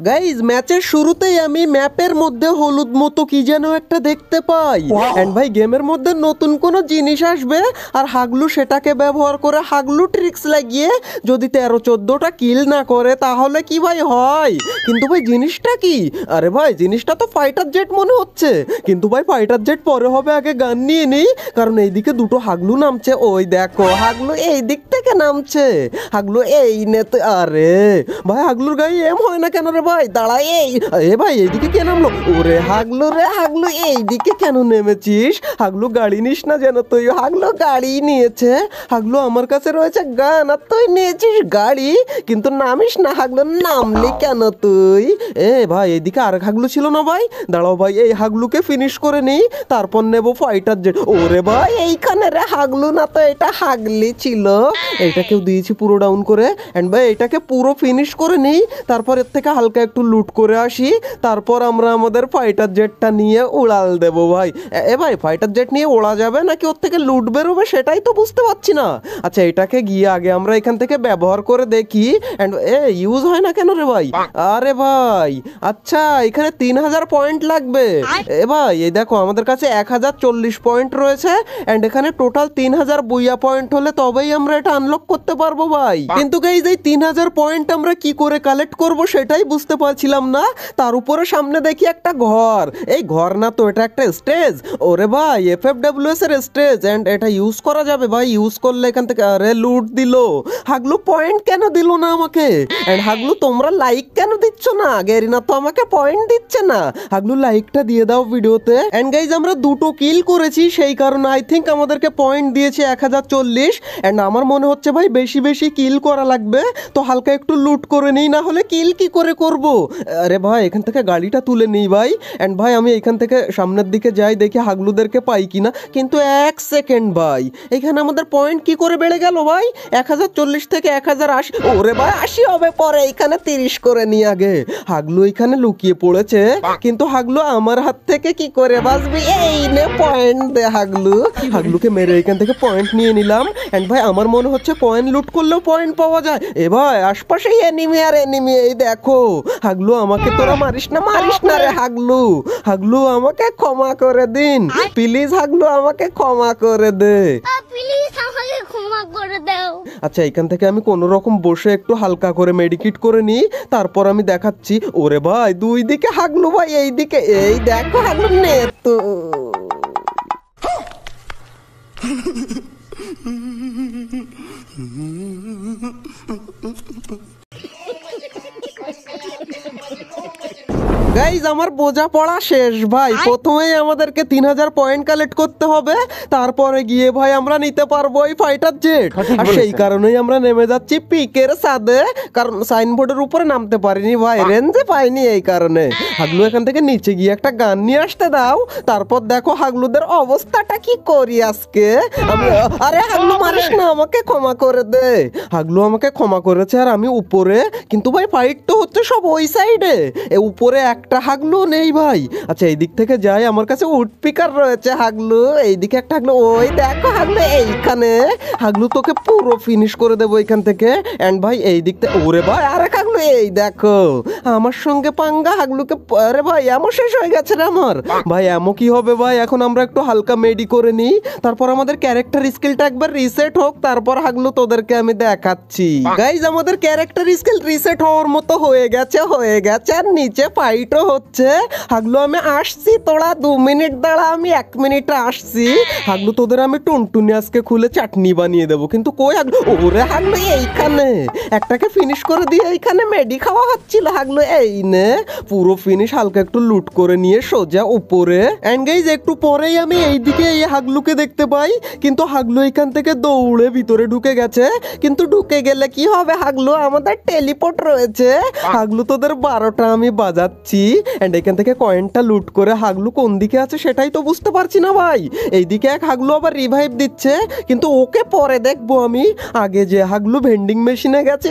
Guys ম্যাচের শুরুতেই আমি ম্যাপের মধ্যে হলুদ মতো কি যেন একটা দেখতে পাই। এন্ড ভাই গেমের মধ্যে নতুন কোনো জিনিস আসবে আর হাগলু সেটাকে ব্যবহার করে হাগলু ট্রিক্স লাগিয়ে যদি 13-14টা কিল না করে তাহলে কি ভাই হয়। কিন্তু ভাই জিনিসটা কি? আরে ভাই জিনিসটা তো ফাইটার জেট মনে হচ্ছে, কিন্তু ভাই ফাইটার জেট পরে হবে, আগে গান নিয়ে নেই। কারণ এইদিকে দুটো হাগলু নামছে, ওই দেখো হাগলু এই দিক থেকে নামছে, হাগলু এই নেতে। আরে ভাই হাগলুর গায়ে এম হয় না কেন রে ভাই? দাঁড়া, এ ভাই এইদিকে কে নামলো? ওরে হাগলু রে হাগলু, এইদিকে কেন নেমেছিস? হাগলু গাড়ি নিস না যেন তুই। হাগলু গাড়ি নিয়েছে, হাগলু আমার কাছে রয়েছে গান আর তুই নিয়েছিস গাড়ি, কিন্তু নামিস না। হাগলু নামলি কেন তুই? এ ভাই এইদিকে আরেক হাগলু ছিল না ভাই? দাঁড়াও ভাই এই হাগলুকে ফিনিশ করে নিই, তারপর নেবো ফাইটার জেট। ওরে ভাই এইখানে রে হাগলু না তো এটা হাগলি ছিল। এইটাকেও দিয়েছি পুরো ডাউন করে। এন্ড ভাই এটাকে পুরো ফিনিশ করে নিই, তারপর এর থেকে হালকা একটু লুট করে আসি, তারপর আমরা আমাদের ফাইটার জেটটা নিয়ে উড়াল দেবো ভাই। এ ভাই ফাইটার জেট নিয়ে ওড়া যাবে নাকি ওর থেকে লুট বেরোবে সেটাই তো বুঝতে পারছি না। আচ্ছা এটাকে গিয়ে আগে আমরা এখান থেকে ব্যবহার করে দেখি। এন্ড ইউজ হয় না কেন রে ভাই? আরে ভাই আচ্ছা এখানে 3000 পয়েন্ট লাগবে। এ ভাই এই দেখো আমাদের কাছে 1040 পয়েন্ট রয়েছে, এন্ড এখানে টোটাল 3000 বুইয়া পয়েন্ট হলে তবেই আমরা এটা আনলক করতে পারবো ভাই। কিন্তু গাইজ এই 3000 পয়েন্ট আমরা কি করে কালেক্ট করব সেটাই বুঝতে পারছিলাম না। তার উপরে সামনে দেখি একটা ঘর, এই ঘর না তো এটা একটা স্টেজ। ওরে ভাই FFWS এর স্টেজ, এন্ড এটা ইউজ করা যাবে ভাই। ইউজ করলে এখান থেকে আরে লুট দিল। হাগলু পয়েন্ট কেন দিল না আমাকে? এন্ড হাগলু তোমরা লাইক কেন দিচ্ছ না? গেরিনা তো আমাকে পয়েন্ট দিচ্ছে না। হাগলু লাইকটা দিয়ে দাও ভিডিওতে। এন্ড গাইজ আমরা দুটো কিল করেছি, সেই কারণে আই থিঙ্ক আমাদেরকে পয়েন্ট দিয়েছে 1040। এন্ড আমার মনে হচ্ছে ভাই বেশি বেশি কিল করা লাগবে, তো হালকা একটু লুট করে নিই, না হলে কিল কি করে করব। আরে ভাই এখান থেকে গাড়িটা তুলে নিই ভাই। এন্ড ভাই আমি এখান থেকে সামনের দিকে যাই, দেখি হাগলুদেরকে পাই কিনা। কিন্তু এক সেকেন্ড ভাই, এখানে আমাদের পয়েন্ট কি করে বেড়ে গেল ভাই? 1040 থেকে 1080। ওরে ভাই 80 হবে পরে, এখানে 30 করে নিই আগে। হাগলু এখানে লুকিয়ে পড়েছে, কিন্তু হাগলু আমার হাত থেকে কি করে বাঁচবি? এই নে পয়েন্ট দে হাগলু। হাগলুকে মেরে এখান থেকে পয়েন্ট নিয়ে নিলাম। এন্ড ভাই আমার মনে হচ্ছে কয়েন লুট করলেও পয়েন্ট পাওয়া যায়। এ ভাই আশপাশেই এনিমি আর এনিমি, এই দেখো। হাগলু আমাকে তোরা মারিস না রে হাগলু। হাগলু আমাকে ক্ষমা করে দিন প্লিজ, হাগলু আমাকে ক্ষমা করে দে প্লিজ, আমাকে ক্ষমা করে দাও। আচ্ছা এখান থেকে আমি কোনো রকম বসে একটু হালকা করে মেডিকেট করে নিই, তারপর আমি দেখাচ্ছি। ওরে ভাই দুই দিকে হাগলু ভাই, এই দিকে এই দেখো হাগলু নে তো। গাইজ আমার বোঝা পড়া শেষ ভাই। প্রথমেই আমাদেরকে 3000 পয়েন্ট কালেক্ট করতে হবে, তারপরে গিয়ে ভাই আমরা নিতে পারবো এই ফাইটার জেট। আর সেই কারণেই আমরা নেমে যাচ্ছি পিকের সাথে, কারণ সাইনবোর্ডের উপরে নামতে পারিনি ভাই, রেঞ্জে পাইনি এই কারণে। হাগলু এখান থেকে নিচে গিয়ে একটা গান নিয়ে আসতে দাও, তারপর দেখো হাগলুদের অবস্থাটা কি করি আজকে আমি। আরে হাগলু মারিস না, আমাকে ক্ষমা করে দে। হাগলু আমাকে ক্ষমা করেছে আর আমি উপরে, কিন্তু ভাই ফাইট তো হচ্ছে সব ওই সাইডে, উপরে একটা হাগলু নেই ভাই। আচ্ছা এই দিক থেকে যাই, আমার কাছে উড পিকার রয়েছে হাগলু। এইদিকে একটা হাগলু, ওই দেখো হাগলু এইখানে। হাগলু তোকে পুরো ফিনিশ করে দেবো এখান থেকে। এন্ড ভাই এই দিক থেকে, ওরে ভাই আরেক হাগলু, এই দেখো আমার সঙ্গে পাঙ্গা। হাগলুকে আরে ভাই এমন শেষ হয়ে গেছে রে আমার। ভাই এমন কি হবে ভাই? এখন আমরা একটু হালকা মেডি করে নিই, তারপর আমাদের ক্যারেক্টার স্কিলটা একবার রিসেট হোক, তারপর হাগলু তোদেরকে আমি দেখাচ্ছি। গাইজ আমাদের ক্যারেক্টার স্কিল রিসেট হওয়ার মতো হয়ে গেছে। আর নিচে ফাইটও হচ্ছে। হাগলু আমি আসছি, তোরা 2 মিনিট দাঁড়া, আমি 1 মিনিটে আসছি। হাগলু তোদের আমি টুনটুনি আজকে খুলে চাটনি বানিয়ে দেবো। কিন্তু কই হাগলু? ওরে হাগলু এইখানে একটাকে ফিনিশ করে দিয়ে এইখানে মেডি খাওয়া হচ্ছিল। হাগলু এই নে পুরো ফিনিশ। হালকা একটু লুট করে নিয়ে সোজা উপরে। এন্ড গাইজ একটু পরেই আমি এইদিকে এই হাগলুকে দেখতে পাই, কিন্তু হাগলু এখান থেকে দৌড়ে ভিতরে ঢুকে গেছে। কিন্তু ঢুকে গেলে কি হবে হাগলু? আমাদের টেলিপোর্ট রয়েছে। হাগলু তোদের 12টা আমি বাজাচ্ছি। এন্ড এখান থেকে কয়েনটা লুট করে হাগলু কোন দিকে আছে সেটাই তো বুঝতে পারছি না ভাই। এইদিকে এক হাগলু আবার রিভাইভ দিচ্ছে, কিন্তু ওকে পরে দেখবো আমি। আগে যে হাগলু ভেন্ডিং মেশিনে গেছে,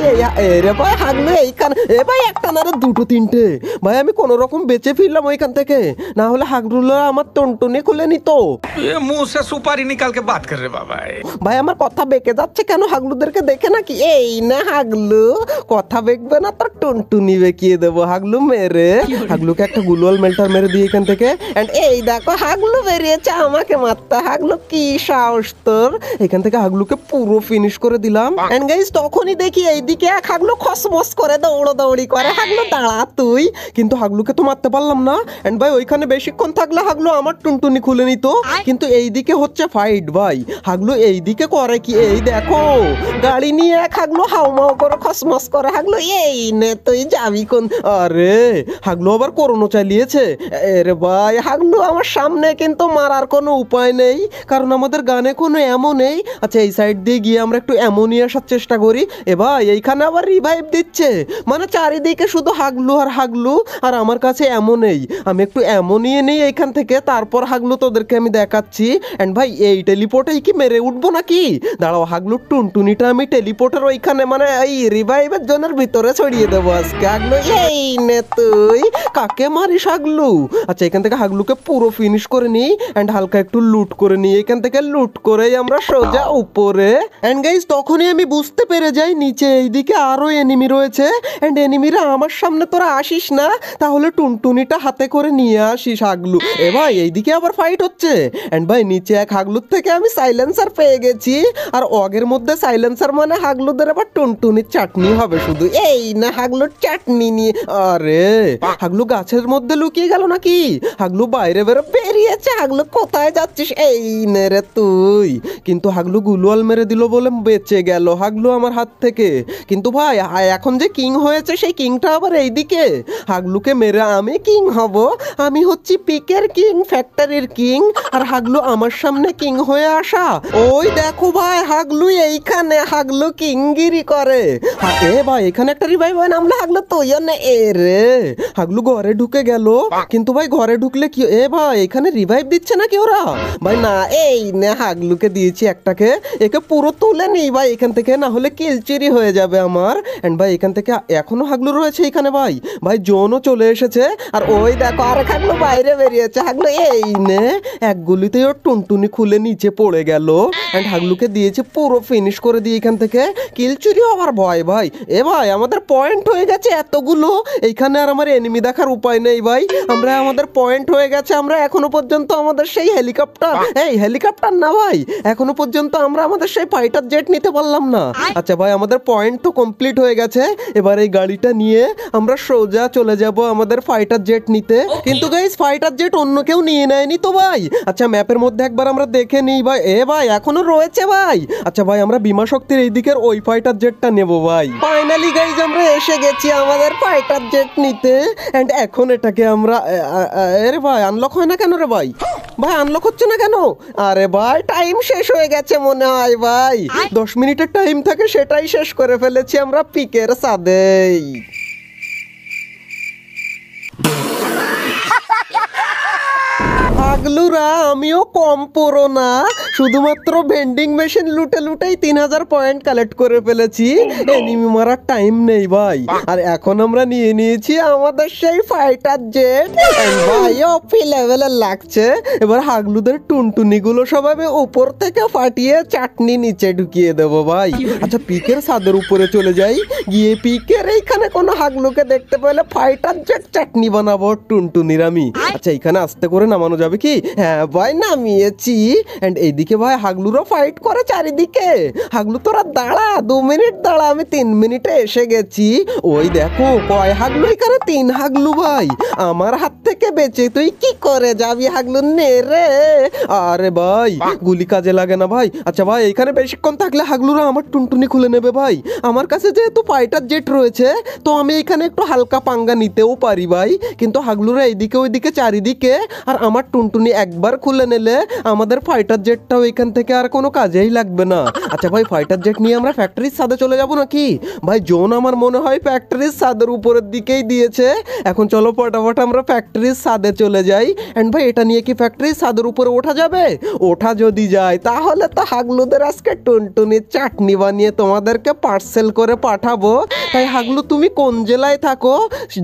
রে ভাই হাগলু এইখানে, ভাই একটা না রে দুটো তিনটে ভাই, আমি কোনো রকম বেঁচে ফিরলাম ওইখান থেকে, না হলে হাগলুরা আমার টুনটুনি খুলে নিত। मुंह से सुपारी निकाल के बात कर रहे बाबा। ভাই আমার কথা বেঁকে যাচ্ছে কেন হাগলুদেরকে দেখে নাকি? এই না হাগলু, কথা বেঁকবে না তোর টুনটুনি বেঁকিয়ে দেবো হাগলু মেরে। হাগলুকে একটা গুলওয়াল মেল্টার মেরে দিই এখান থেকে। এন্ড এই দেখো হাগলু বেরিয়েছে আমাকে মারতে। হাগলু কি সাহস তোর! এখান থেকে হাগলুকে পুরো ফিনিশ করে দিলাম। এন্ড গাইস তখনই দেখি এইদিকে এক হাগলু খসমস করে দৌড়াদৌড়ি করে। হাগলু দাঁড়া তুই, কিন্তু হাগলুকে তো মারতে পারলাম না। এন্ড ভাই ওইখানে বেশিক্ষণ থাকলে হাগলু আমার টুনটুনি খুলে নিত, কিন্তু এইদিকে হচ্ছে ফাইট ভাই। হাগলু এইদিকে করে কি, এই দেখো গাড়ি নিয়ে এক হাগলু হাউমাউ করে খসমস করে। হাগলু এই নে তুই যাবি কোন? আরে হাগলু আবার করোনা চালিয়েছে। এরে ভাই হাগলু আমার সামনে, কিন্তু মারার কোনো উপায় নেই কারণ আমাদের গানে কোনো এমন নেই। আচ্ছা এই সাইড দিয়ে গিয়ে আমরা একটু এমন নিয়ে আসার চেষ্টা করি। এ ভাই এইখানে আবার রিভাইভ দিচ্ছে, মানে চারিদিকে শুধু হাগলু আর হাগলু, আর আমার কাছে এমন নেই। আমি একটু এমন নিয়ে নেই এইখান থেকে, তারপর হাগলু তোদেরকে আমি দেখাচ্ছি। এন্ড ভাই এই টেলিপোর্টেই কি মেরে উঠবো নাকি? দাঁড়াও হাগলু টুনটুনিটা আমি টেলিপোর্টের ওইখানে মানে এই রিভাইভের জোনের ভিতরে ছড়িয়ে দেবো আজকে। হাগলু এই নে তুই, কাকে মারিস হাগলু? আচ্ছা এখান থেকে হাগলুকে পুরো ফিনিশ করে নিই এন্ড হালকা একটু লুট করে নিই। এখান থেকে লুট করেই আমরা সোজা উপরে। এন্ড গাইস তখনই আমি বুঝতে পেরে যাই নিচে এইদিকে আরো এনিমি রয়েছে। এন্ড এনিমিরা আমার সামনে তোরা আসিস না, তাহলে টুনটুনিটা হাতে করে নিয়ে আসিস হাগলু। এ ভাই এইদিকে আবার ফাইট হচ্ছে। এন্ড ভাই নিচে এক হাগলুর থেকে আমি সাইলেন্সার পেয়ে গেছি, আর অগের মধ্যে সাইলেন্সার মানে হাগলুদের আবার টুনটুনির চাটনি হবে শুধু। এই না হাগলুর চাটনি নিয়ে, আরে হাগলু গাছের মধ্যে লুকিয়ে গেল নাকি? হাগলু বাইরে বেরিয়েছে। হাগলু কোথায় যাচ্ছিস? এই নে রে তুই, কিন্তু হাগলু গুলওয়াল মেরে দিল বলে বেঁচে গেল হাগলু আমার হাত থেকে। কিন্তু ভাই এখন যে কিং হয়েছে সেই কিংটা আবার এইদিকে। হাগলুকে মেরে আমি কিং হব। আমি হচ্ছি পিকের কিং, ফ্যাক্টরির কিং, আর হাগলু আমার সামনে কিং হয়ে আসা। ওই দেখো ভাই হাগলু এইখানে, হাগলু কিংগিরি করে। এ ভাই এখানে একটা রিভাইভ হয় নামলে হাগলু তুইও না। এ রে হাগলু ঘরে ঢুকে গেল, কিন্তু ভাই ঘরে ঢুকলে কি? এ ভাই এখানে রিভাইভ দিচ্ছে নাকি ওরা? ভাই না, এই নে হাগলুকে দিয়েছি একটাকে, একে পুরো তুলে নেই ভাই এখান থেকে, না হলে কিলচিরি হয়ে যাবে আমার। এন্ড ভাই এখান থেকে এখনো হাগলু রয়েছে এখানে। ভাই ভাই জোনও চলে এসেছে, আর ওই দেখো আরেক হাগলু বাইরে বেরিয়েছে। হাগলু এই নে, এক গুলিতেই ওর টুনটুনি খুলে নিচে পড়ে গেল। এন্ড হাগলুকে দিয়েছে পুরো ফিনিশ করে দিয়ে এখান থেকে কিলচুরি হওয়ার ভয়। ভাই এ ভাই আমাদের পয়েন্ট হয়ে গেছে এতগুলো, এইখানে আর আমার এনিমি দেখার উপায় নেই ভাই। আমরা আমাদের পয়েন্ট হয়ে গেছে, আমরা এখনো পর্যন্ত আমাদের সেই হেলিকপ্টার, এই হেলিকপ্টার না ভাই, এখনো পর্যন্ত আমরা আমাদের সেই ফাইটার জেট নিতে পারলাম না। আচ্ছা ভাই আমাদের পয়েন্ট তো কমপ্লিট হয়ে গেছে, এবার এই গাড়িটা নিয়ে আমরা সোজা চলে যাব আমাদের ফাইটার জেট নিতে। কিন্তু গাইস ফাইটার জেট অন্য কেউ নিয়ে নেয়নি তো ভাই। আচ্ছা ম্যাপের মধ্যে একবার আমরা দেখে নিই ভাই। এ ভাই এখনো রয়েছে ভাই। আচ্ছা ভাই আমরা বিমা শক্তির এই দিকের ওই ফাইটার জেটটা নেব ভাই। ফাইনালি গাইস আমরা এসে গেছি আমাদের ফাইটার জেট নিতে। এন্ড এখন এটাকে আমরা, আরে ভাই আনলক হয় না কেন রে ভাই? ভাই আনলক হচ্ছে না কেন? আরে ভাই টাইম শেষ হয়ে গেছে মনে হয় ভাই। 10 মিনিটের টাইম থাকে, সেটাই শেষ করে ফেলেছি আমরা পিকের সাদেই। হাগলুরা আমিও কম পুরো না, শুধুমাত্র ভেন্ডিং মেশিন লুটে লুটেই 3000 পয়েন্ট কালেক্ট করে ফেলেছি। এনিমি মারার টাইম নেই ভাই। আর এখন আমরা নিয়ে নিয়েছি আমাদের সেই ফাইটার জেট। ভাই অপি লেভেলের লাগছে। এবার হাগলুদের টুনটুনি গুলো সব আমি উপর থেকে ফাটিয়ে চাটনি নিচে ঢুকিয়ে দেবো ভাই। আচ্ছা পিকের ছাদের উপরে চলে যাই, গিয়ে পিকের এইখানে কোনো হাগলুকে দেখতে পেলে ফাইটার জেট চাটনি বানাবো টুনটুনির আমি। আচ্ছা এইখানে আস্তে করে নামানো যাবে কি? হ্যাঁ ভাই নামিয়েছি। এন্ড এইদিকে ভাই হাগলুরও ফাইট করে চারিদিকে। হাগলু তোরা দাঁড়া, 2 মিনিট দাঁড়া, আমি 3 মিনিটে এসে গেছি। ওই দেখো কয় হাগলু এখানে, 3 হাগলু ভাই। আমার হাত থেকে বেঁচে তুই কি করে যাবি হাগলু? নে রে। আরে ভাই গুলি কাজে লাগে না ভাই। আচ্ছা ভাই এখানে বেশিক্ষণ থাকলে হাগলুরা আমার টুনটুনি খুলে নেবে ভাই। আমার কাছে যেহেতু ফাইটার জেট রয়েছে, তো আমি এখানে একটু হালকা পাঙ্গা নিতেও পারি ভাই। কিন্তু হাগলুরা এইদিকে ওইদিকে চারিদিকে, আর আমার টুনটুনি একবার খুলে নিলে আমাদের ফাইটার জেট জেটটাও এখান থেকে আর কোনো কাজেই লাগবে না। আচ্ছা ভাই, ফাইটার জেট নিয়ে আমরা ফ্যাক্টরির ছাদে চলে যাবো নাকি? ভাই জোন আমার মনে হয় ফ্যাক্টরির ছাদের উপরের দিকেই দিয়েছে। এখন চলো ফটাফট আমরা ফ্যাক্টরির ছাদে চলে যাই। এন্ড ভাই এটা নিয়ে কি ফ্যাক্টরির ছাদের উপরে ওঠা যাবে? ওঠা যদি যায় তাহলে তো হাগলুদের আজকে টুনটুনির চাটনি বানিয়ে তোমাদেরকে পার্সেল করে পাঠাবো। তাই হাগলু তুমি কোন জেলায় থাকো,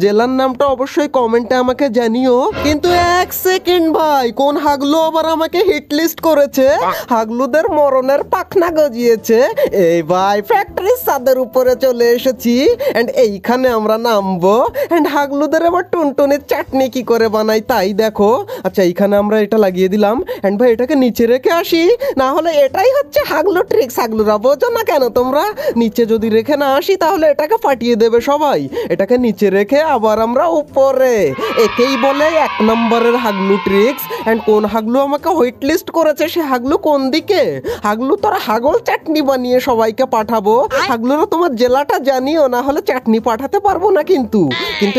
জেলার নামটা অবশ্যই কমেন্টে আমাকে জানিও। কিন্তু এক সেকেন্ড ভাই, কোন হাগলু আবার আমাকে হিট লিস্ট করেছে? হাগলুদের মরণের পাখনা গজিয়েছে। এই ভাই ফ্যাক্টরির ছাদের উপরে চলে এসেছি এন্ড এইখানে আমরা নামবো। এন্ড হাগলুদের আবার টুনটুনির চাটনি কি করে বানাই তাই দেখো। আচ্ছা এইখানে আমরা এটা লাগিয়ে দিলাম। এন্ড ভাই এটাকে নিচে রেখে আসি, না হলে এটাই হচ্ছে হাগলু ট্রিক্স। হাগলুরা বোঝো না কেন তোমরা? নিচে যদি রেখে না আসি তাহলে এটাকে ফাটিয়ে দেবে সবাই। এটাকে নিচে রেখে আবার আমরা উপরে, একেই বলে 1 নম্বরের হাগলু ট্রিক্স। এন্ড কোন হাগলু আমাকে হোয়াইট লিস্ট করেছে, সে হাগলু কোন দিকে? হাগলু তোরা হাগল চাটনি বানিয়ে সবাইকে পাঠাবো। হাগলুরা তোমার জেলাটা জানিও, না হলে চাটনি পাঠাতে পারবো না। কিন্তু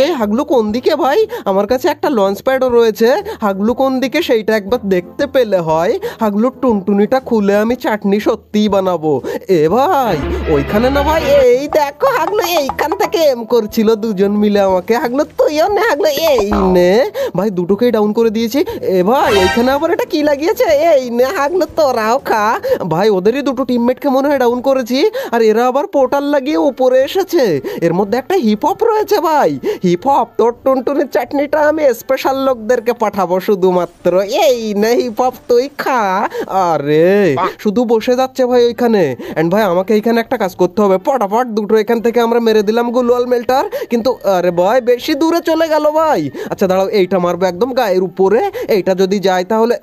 এই হাগলু কোন দিকে ভাই? আমার কাছে একটা লঞ্চ প্যাডও রয়েছে। হাগলু কোন দিকে সেইটা একবার দেখতে পেলে হয়। হাগলুর টুনটুনিটা খুলে আমি চাটনি সত্যিই বানাবো। এ ভাই ওইখানে না ভাই, এই দেখো হাগলু এইখান থেকে এম করছিল দুজন মিলে আমাকে। হাগলু তুইও নে, হাগলু এই নে ভাই, দুটোকেই ডাউন করে দিয়েছি। এ ভাই এইখানে আবার এটা কি লাগিয়েছে? এই নে হাগলু তোরাও খা। ভাই ওদেরই দুটো টিমমেটকে মনে হয় ডাউন করেছি, আর এরা আবার পোর্টাল লাগিয়ে উপরে এসেছে। এর মধ্যে একটা হিপ হপ রয়েছে ভাই। হিপ হপ, তোর টুনটুনির চাটনিটা আমি স্পেশাল লোকদেরকে পাঠাবো শুধুমাত্র। এই নে হিপ হপ তুই খা। আরে শুধু বসে যাচ্ছে ভাই ওইখানে। এন্ড ভাই আমাকে এইখানে একটা কাজ করতে হবে, ফটাফট দুটো এখান থেকে আমরা মেরে দিলাম গ্লুয়াল মেল্টার। কিন্তু আরে ভাই বেশি দূরে চলে গেল ভাই। আচ্ছা দাঁড়াও, এইটা মারবো একদম গায়ের উপরে। এইটা যদি যায় তাহলে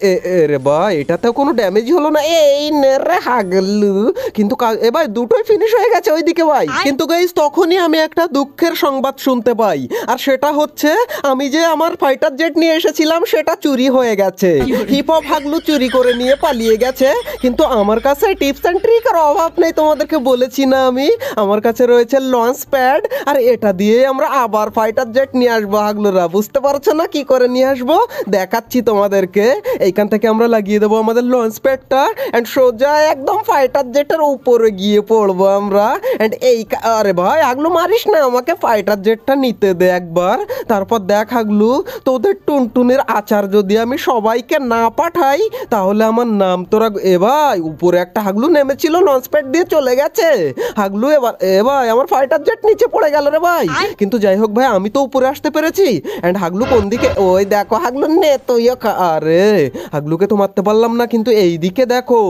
রে ভাই এটাতেও কোনো ড্যামেজ হলো না। এই নে রে হাগলু। কিন্তু এ ভাই দুটোই ফিনিশ হয়ে গেছে ওইদিকে ভাই। কিন্তু গাইস তখনই আমি একটা দুঃখের সংবাদ শুনতে পাই, আর সেটা হচ্ছে আমি যে আমার ফাইটার জেট নিয়ে এসেছিলাম সেটা চুরি হয়ে গেছে। হিপ হপ হাগলু চুরি করে নিয়ে পালিয়ে গেছে। কিন্তু আমার কাছে টিপস অ্যান্ড ট্রিকের অভাব নেই, তোমাদেরকে বলেছি না আমি। আমার কাছে রয়েছে লঞ্চ প্যাড, আর এটা দিয়ে আমরা আবার ফাইটার জেট নিয়ে আসবো। হাগলুরা বুঝতে পারছো না কি করে নিয়ে আসবো? দেখাচ্ছি তোমাদেরকে। এইখান থেকে আমরা লাগিয়ে দেবো আমাদের লঞ্চ প্যাডটা, এন্ড সোজা একদম ফাইটার জেটের উপরে গিয়ে পড়বো আমরা। এন্ড এই আরে ভাই হাগলু মারিস না আমাকে, ফাইটার জেটটা নিতে দে একবার। তারপর দেখ হাগলু, তোদের টুনটুনির আচার যদি আমি সবাইকে না পাঠাই তাহলে আমার নাম তোরা। এ ভাই উপরে একটা হাগলু নেমেছিল, লঞ্চ প্যাড দিয়ে চলে গেছে হাগলু। এবার এ ভাই আমার ফাইটার জেট নিচে পড়ে গেল রে ভাই। কিন্তু যাই হোক ভাই, আমি তো উপরে আসতে পেরেছি। এন্ড হাগলু কোন দিকে? ওই দেখো হাগলু নে তুইও খা। আরে হাগলুকে তো মারতে পারলাম না, কিন্তু এই দিকে দেখো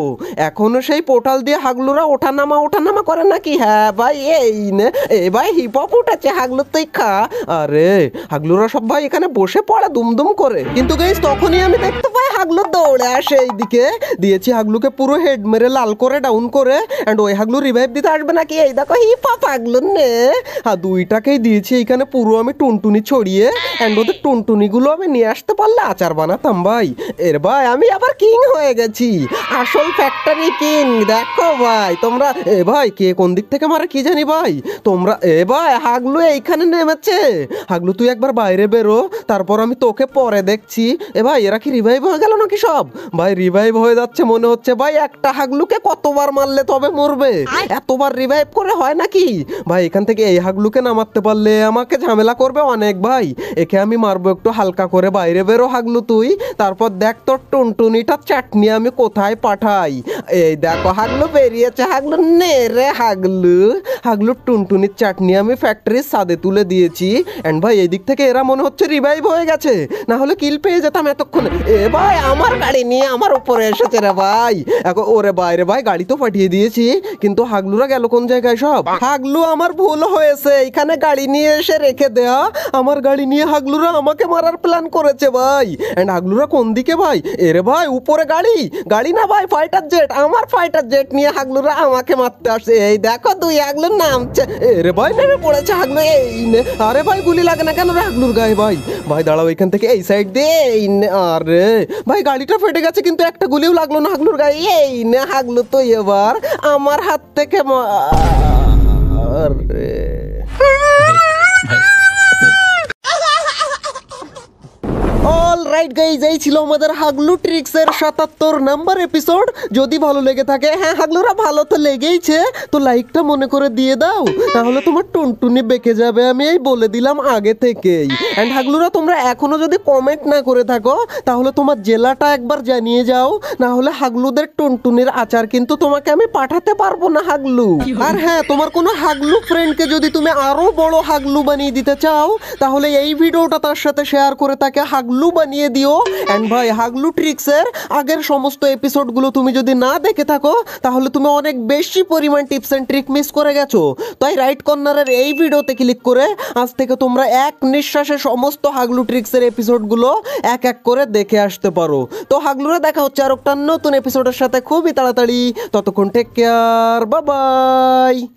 এখনো সেই পোর্টাল দিয়ে হাগলুরা ওঠানামা করে নাকি? হ্যাঁ ভাই এই নে। এ ভাই হিপ হপ উঠেছে, হাগলু তুই খা। আরে হাগলুরা সব ভাই এখানে বসে পড়ে দুমদুম করে। কিন্তু গাইস তখনই আমি দেখতে পাই হাগলু দৌড়ে আসে এইদিকে। দিয়েছি হাগলুকে পুরো হেড মেরে লাল করে ডাউন করে। এন্ড ওই হাগলু রিভাইভ দিতে আসবে নাকি? এই দেখো হিপ হপ হাগলু নে। হ্যাঁ দুইটাকেই দিয়েছি এইখানে পুরো আমি টুনটুনি ছড়িয়ে। এন্ড ওদের টুনটুনিগুলো আমি নিয়ে আসতে পারলে আচার বানাতাম ভাই। এর ভাই আমি আবার কিং হয়ে গেছি, আসল ফ্যাক্টরি কিং। দেখো ভাই তোমরা। এ ভাই কে কোন দিক থেকে মারে কি জানি ভাই তোমরা। এ ভাই হাগলু এইখানে নেমেছে। হাগলু তুই একবার বাইরে বেরো, তারপর আমি তোকে পরে দেখছি। এ ভাই এরা কি রিভাইভ হয়ে গেল নাকি সব? ভাই রিভাইভ হয়ে যাচ্ছে মনে হচ্ছে ভাই। একটা হাগলুকে কতবার মারলে তবে মরবে? এতবার রিভাইভ করে হয় নাকি ভাই? এখান থেকে এই হাগলুকে না মারতে পারলে আমাকে ঝামেলা করবে অনেক ভাই। একে আমি মারবো একটু হালকা করে। বাইরে বেরো হাগলু তুই, তারপর দেখ তোর টুনটুনিটা চাটনি আমি কোথায় পাঠাই। এই দেখো হাগলু বেরিয়েছে। হাগলু নে রে হাগলু। হাগলুর টুনটুনির চাটনি আমি ফ্যাক্টরির ছাদে তুলে দিয়েছি। এন্ড ভাই এই দিক থেকে এরা মনে হচ্ছে রিভাইভ হয়ে গেছে, না হলে কিল পেয়ে যেতাম এতক্ষণে। এ ভাই আমার গাড়ি নিয়ে আমার উপরে এসেছে রে ভাই। এখন ওরে বাইরে ভাই গাড়ি তো পাঠিয়ে দিয়েছি, কিন্তু হাগলুরা গেল কোন জায়গায় সব? হাগলু আমার ভুল হয়েছে, এখানে গাড়ি নিয়ে এসে রেখে দেয়া। আমার গাড়ি নিয়ে হাগলুরা আমাকে মারার প্ল্যান করেছে ভাই। এন্ড হাগলুরা কোন দিকে ভাই? এরে ভাই উপরে গাড়ি না ভাই ফাইটার জেট। আমার ফাইটার জেট নিয়ে হাগলুরা আমাকে মারতে আসছে। এই দেখো দুই হাগলুর নামছে। এরে ভাই নেমে পড়েছে হাগলু। এই নে। আরে ভাই গুলি লাগে না কেন রে হাগলুর গায়ে? ভাই ভাই দাঁড়াও এখান থেকে এই সাইড দিয়ে। এই নে। আরে ভাই গাড়িটা ফেটে গেছে কিন্তু একটা গুলিও লাগলো না হাগলুর গায়ে। এই নে হাগলু তো এবার আমার হাত থেকে আরে অলরাইট গাইজ, এই ছিল আমাদের হাগলু ট্রিক্সের 77 নাম্বার এপিসোড। যদি ভালো লেগে থাকে, হ্যাঁ হাগলুরা ভালো তো লেগেইছে, তো লাইকটা মনে করে দিয়ে দাও, তাহলে তোমার টুনটুনি বেঁকে যাবে, আমি এই বলে দিলাম আগে থেকেই। এন্ড হাগলুরা তোমরা এখনো যদি কমেন্ট না করে থাকো, তাহলে তোমার জেলাটা একবার জানিয়ে যাও, না হলে হাগলুদের টুনটুনির আচার কিন্তু তোমাকে আমি পাঠাতে পারবো না হাগলু। আর হ্যাঁ, তোমার কোনো হাগলু ফ্রেন্ডকে যদি তুমি আরো বড় হাগলু বানিয়ে দিতে চাও, তাহলে এই ভিডিওটা তার সাথে শেয়ার করে তাকে হাগলু বানিয়ে দিও। এন্ড ভাই, হাগলু ট্রিক্সের আগের সমস্ত এপিসোডগুলো তুমি যদি না দেখে থাকো, তাহলে তুমি অনেক বেশি পরিমাণ টিপস এন্ড ট্রিক মিস করে গেছো। তাই রাইট কর্নারের এই ভিডিওতে ক্লিক করে আজ থেকে তোমরা এক নিঃশ্বাসে সমস্ত হাগলু ট্রিক্সের এপিসোডগুলো এক এক করে দেখে আসতে পারো। তো হাগলুরা, দেখা হচ্ছে আর একটা নতুন এপিসোডের সাথে খুবই তাড়াতাড়ি। ততক্ষণ টেক কেয়ার, বাই বাই।